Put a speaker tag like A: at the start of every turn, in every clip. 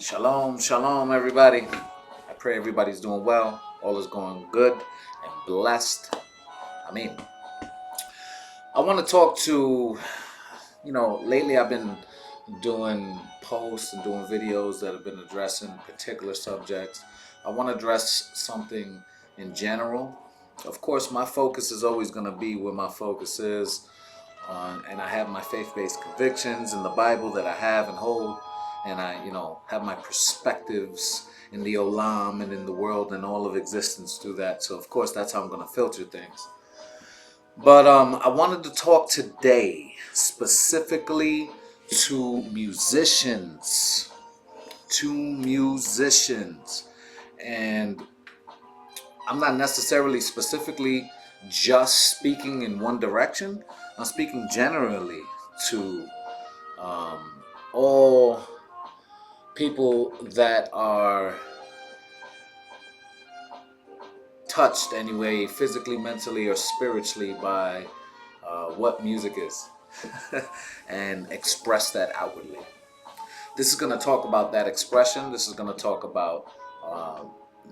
A: Shalom, shalom, everybody. I pray everybody's doing well. All is going good and blessed. I mean, I want to talk to, lately I've been doing posts and doing videos that have been addressing particular subjects. I want to address something in general. Of course, my focus is always going to be where my focus is on, and I have my faith-based convictions in the Bible that I have and hold, and I, have my perspectives in the Olam and in the world and all of existence through that. So, of course, that's how I'm going to filter things. But I wanted to talk today specifically to musicians. And I'm not necessarily specifically just speaking in one direction. I'm speaking generally to all people that are touched anyway, physically, mentally, or spiritually by what music is and express that outwardly. This is going to talk about that expression. This is going to talk about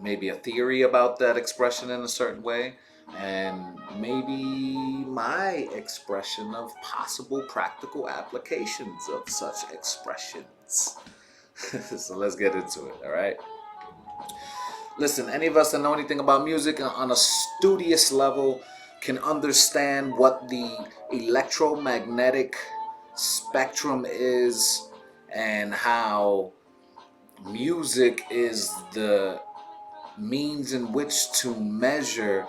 A: maybe a theory about that expression in a certain way, and maybe my expression of possible practical applications of such expressions. So let's get into it, all right? Listen, any of us that know anything about music on a studious level can understand what the electromagnetic spectrum is and how music is the means in which to measure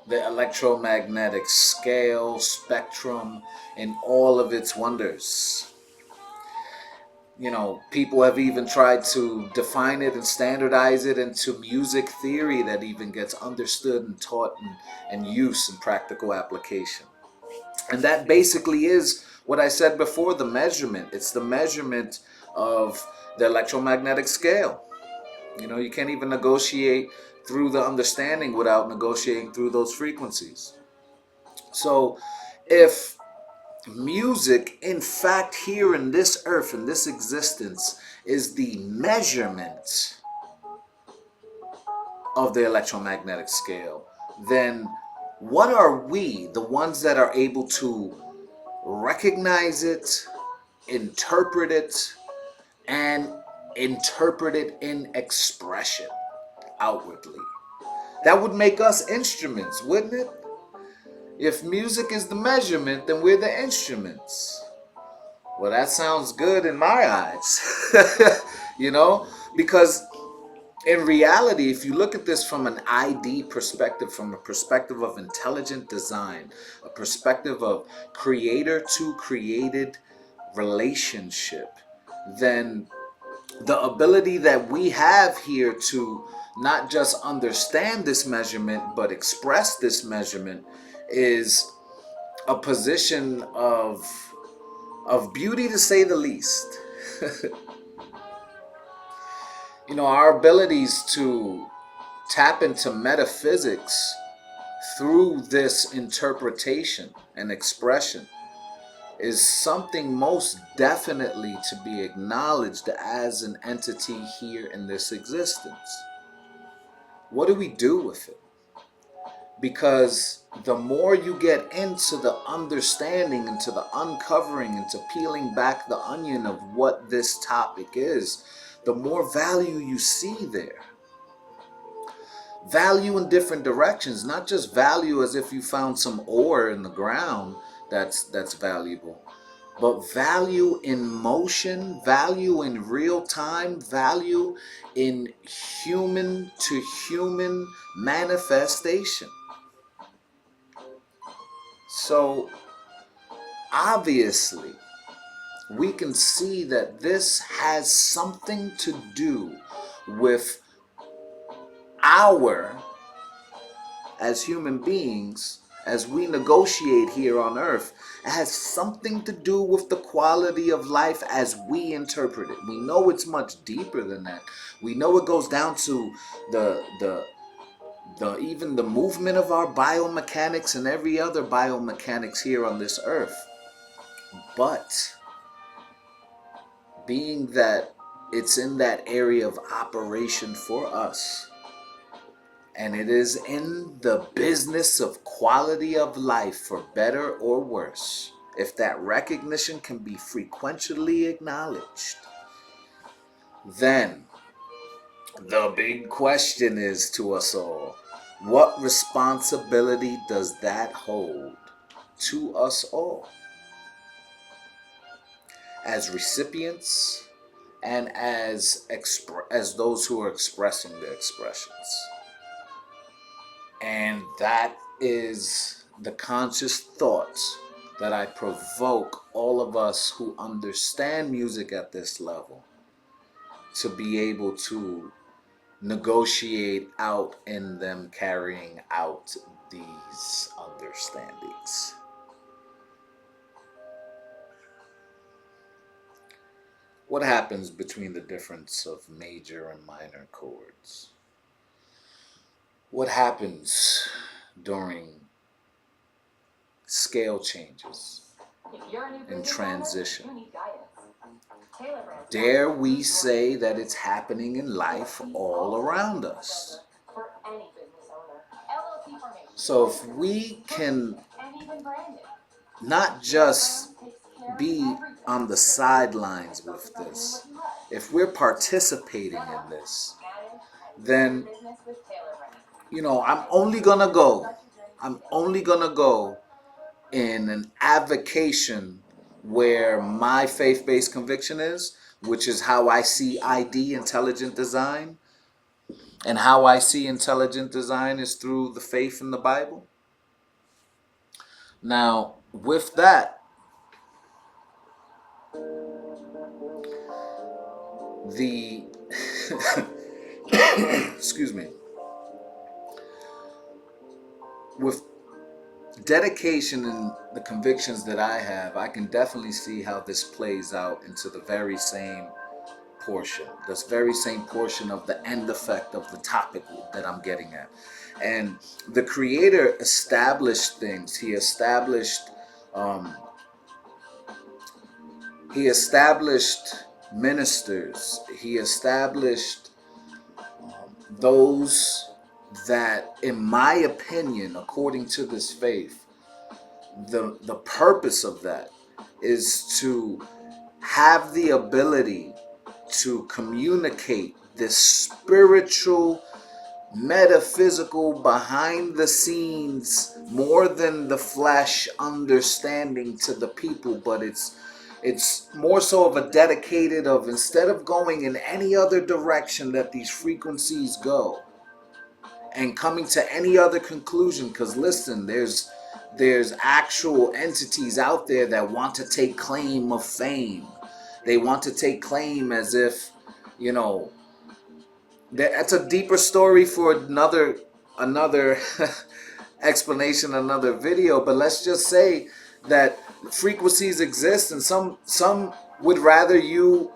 A: the electromagnetic scale, spectrum, and all of its wonders. People have even tried to define it and standardize it into music theory that even gets understood and taught and used in practical application. And that basically is what I said before, the measurement. It's the measurement of the electromagnetic scale. You can't even negotiate through the understanding without negotiating through those frequencies. So if music, in fact, here in this earth, in this existence, is the measurement of the electromagnetic scale, then what are we, the ones that are able to recognize it, interpret it, and interpret it in expression outwardly? That would make us instruments, wouldn't it? If music is the measurement, then we're the instruments. Well, that sounds good in my eyes. Because in reality, if you look at this from an ID perspective, from a perspective of intelligent design, a perspective of creator to created relationship, then the ability that we have here to not just understand this measurement, but express this measurement is a position of beauty, to say the least. Our abilities to tap into metaphysics through this interpretation and expression is something most definitely to be acknowledged as an entity here in this existence. What do we do with it? Because the more you get into the understanding, into the uncovering, into peeling back the onion of what this topic is, the more value you see there. Value in different directions, not just value as if you found some ore in the ground that's valuable, but value in motion, value in real time, value in human to human manifestation. So obviously we can see that this has something to do with as human beings, as we negotiate here on earth. It has something to do with the quality of life as we interpret it. We know it's much deeper than that. We know it goes down to even the movement of our biomechanics and every other biomechanics here on this earth. But being that It's in that area of operation for us. And it is in the business of quality of life, for better or worse. If that recognition can be frequently acknowledged, then the big question is to us all, what responsibility does that hold to us all as recipients and as those who are expressing the expressions? And that is the conscious thoughts that I provoke all of us who understand music at this level to be able to negotiate out in them carrying out these understandings. What happens between the difference of major and minor chords? What happens during scale changes and transition? Dare we say that it's happening in life all around us? So if we can not just be on the sidelines with this, if we're participating in this, then, I'm only gonna go in an avocation where my faith-based conviction is, which is how I see ID, intelligent design. And how I see intelligent design is through the faith in the Bible. Now, with that, the excuse me, with dedication and the convictions that I have, I can definitely see how this plays out into the very same portion, this very same portion of the end effect of the topic that I'm getting at. And the Creator established things. He established ministers. He established those that, in my opinion, according to this faith, the purpose of that is to have the ability to communicate this spiritual, metaphysical, behind the scenes, more than the flesh understanding to the people. But it's more so of a dedicated of, instead of going in any other direction that these frequencies go and coming to any other conclusion, because listen, there's actual entities out there that want to take claim of fame. They want to take claim as if, that's a deeper story for another explanation, another video. But let's just say that frequencies exist, and some would rather you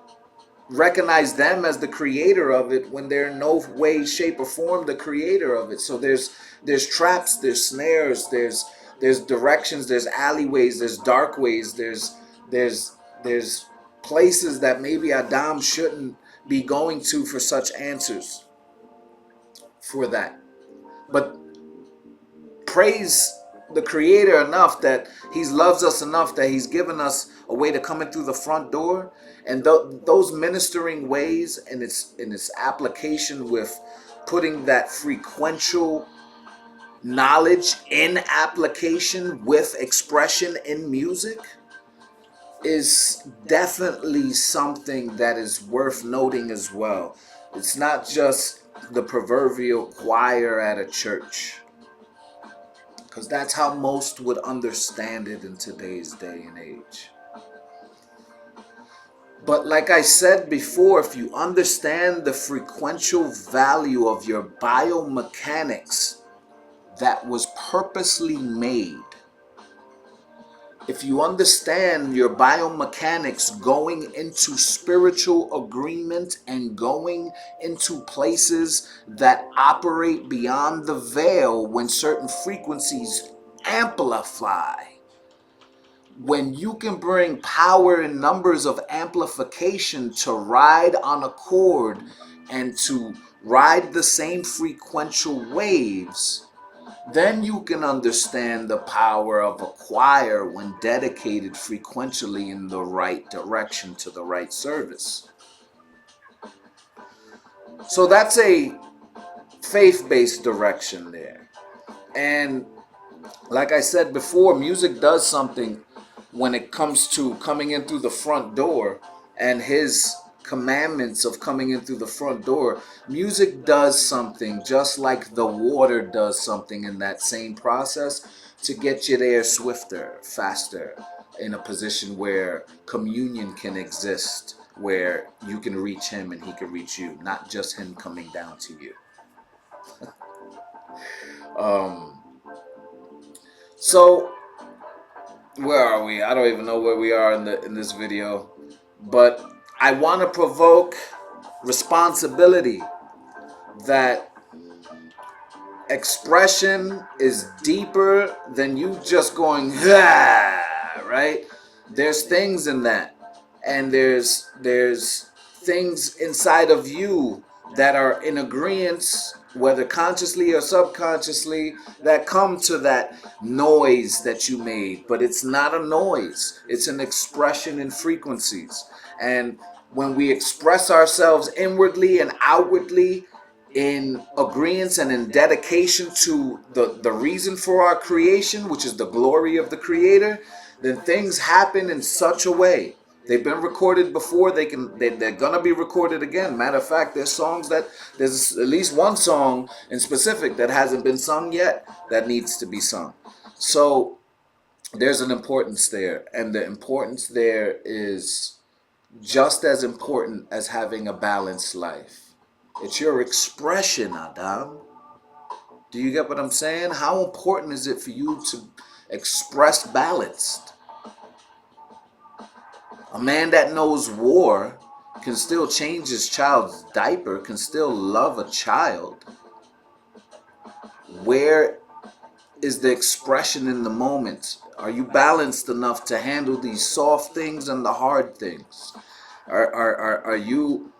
A: recognize them as the creator of it when they're in no way, shape, or form the creator of it. So there's traps, there's snares, there's directions, there's alleyways, there's dark ways, there's places that maybe Adam shouldn't be going to for such answers for that. But praise the Creator enough that He loves us enough that He's given us a way to come in through the front door. And those ministering ways and its application with putting that frequential knowledge in application with expression in music is definitely something that is worth noting as well. It's not just the proverbial choir at a church, because that's how most would understand it in today's day and age. But like I said before, if you understand the frequential value of your biomechanics that was purposely made, if you understand your biomechanics going into spiritual agreement and going into places that operate beyond the veil when certain frequencies amplify, when you can bring power in numbers of amplification to ride on a chord and to ride the same frequential waves, then you can understand the power of a choir when dedicated frequentially in the right direction to the right service. So that's a faith-based direction there. And like I said before, music does something when it comes to coming in through the front door and his commandments of coming in through the front door. Music does something just like the water does something in that same process to get you there swifter, faster, in a position where communion can exist, where you can reach him and he can reach you, not just him coming down to you. So where are we? I don't even know where we are in this video, but I want to provoke responsibility, that expression is deeper than you just going, ah, right? There's things in that, and there's things inside of you that are in agreement, whether consciously or subconsciously, that come to that noise that you made. But it's not a noise, it's an expression in frequencies. And when we express ourselves inwardly and outwardly in agreement and in dedication to the reason for our creation, which is the glory of the Creator, then things happen in such a way. They've been recorded before. They're gonna be recorded again. Matter of fact, there's at least one song in specific that hasn't been sung yet that needs to be sung. So there's an importance there, and the importance there is just as important as having a balanced life. It's your expression, Adam. Do you get what I'm saying? How important is it for you to express balanced? A man that knows war can still change his child's diaper, can still love a child. Where is the expression in the moment? Are you balanced enough to handle these soft things and the hard things? Are you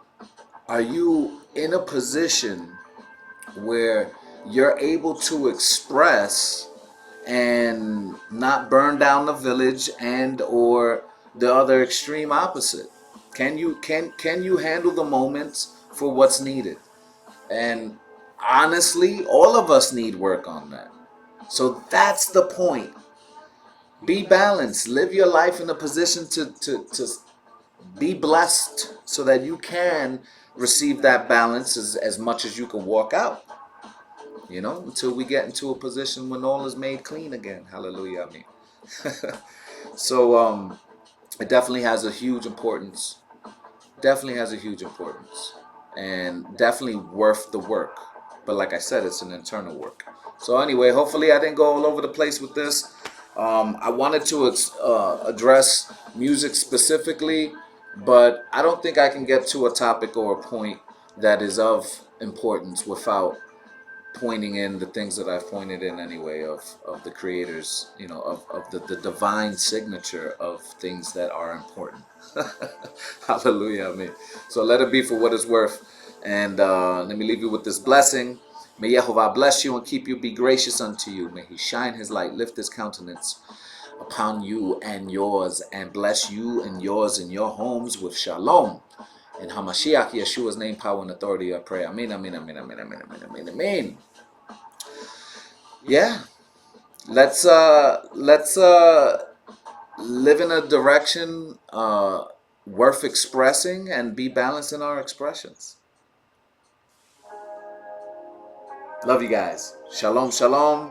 A: in a position where you're able to express and not burn down the village, and or the other extreme opposite? Can you handle the moments for what's needed? And honestly, all of us need work on that. So that's the point. Be balanced. Live your life in a position to be blessed so that you can receive that balance as much as you can walk out. Until we get into a position when all is made clean again. Hallelujah. I mean. So it definitely has a huge importance. Definitely has a huge importance. And definitely worth the work. But like I said, it's an internal work. So anyway, hopefully I didn't go all over the place with this. I wanted to address music specifically, but I don't think I can get to a topic or a point that is of importance without pointing in the things that I've pointed in anyway of the creators, of the divine signature of things that are important. Hallelujah. I mean, so let it be for what it's worth. And let me leave you with this blessing. May Yehovah bless you and keep you, be gracious unto you. May he shine his light, lift his countenance upon you and yours, and bless you and yours and your homes with shalom. In Hamashiach Yeshua's name, power, and authority, I pray. Amen, amen, amen, amen, amen, amen, amen, amen. Yeah. Let's live in a direction worth expressing and be balanced in our expressions. Love you guys. Shalom, shalom.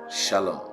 A: Shalom.